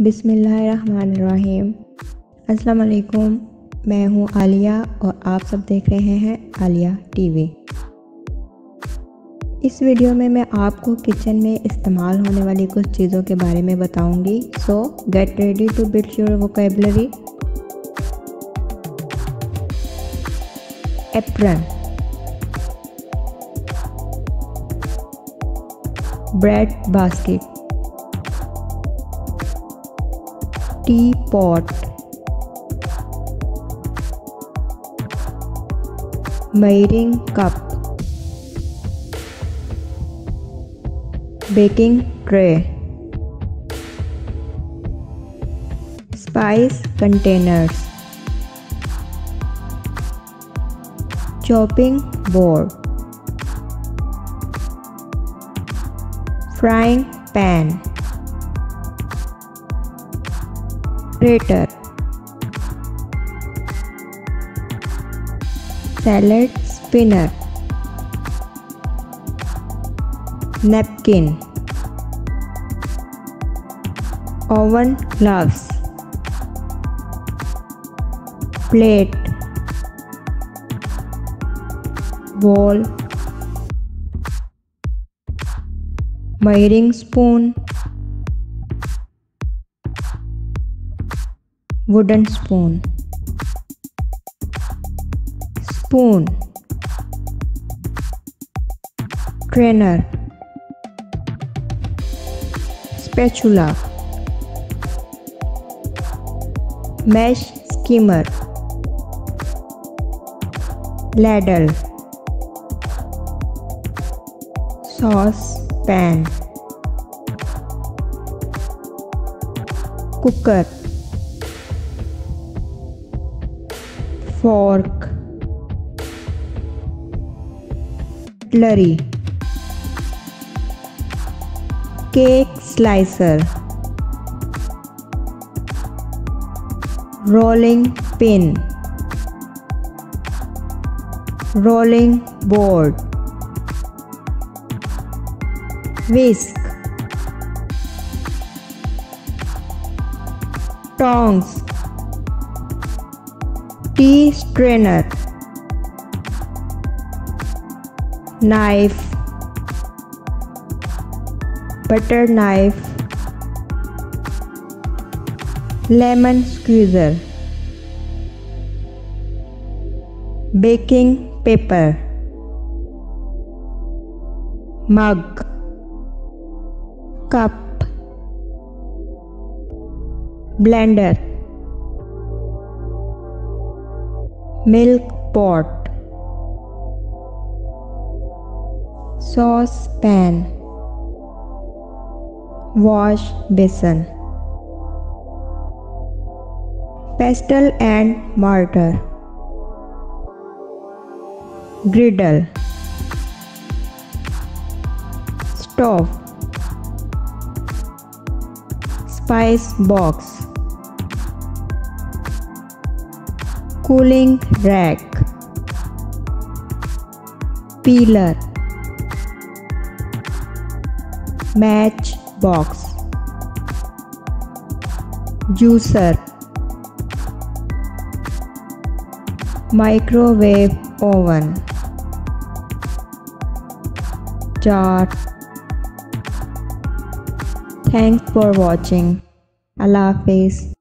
बिस्मिल्लाहिर्रहमानिर्रहीम। अस्सलाम वालेकुम। मैं हूँ आलिया और आप सब देख रहे हैं आलिया टीवी। इस वीडियो में मैं आपको किचन में इस्तेमाल होने वाली कुछ चीज़ों के बारे में बताऊंगी। So get ready to build your vocabulary. Apron, bread basket, teapot, measuring cup, baking tray, spice containers, chopping board, frying pan, grater, salad spinner, napkin, oven gloves, plate, bowl, measuring spoon, wooden spoon, spoon, strainer, spatula, mesh skimmer, ladle, sauce pan, cooker, fork, cutlery, cake slicer, rolling pin, rolling board, whisk, tongs, tea strainer, knife, butter knife, lemon squeezer, baking paper, mug, cup, blender, milk pot, sauce pan, wash basin, pestle and mortar, griddle, stove, spice box, cooling rack, peeler, match box, juicer, microwave oven, jar. Thanks for watching. Allah Hafiz.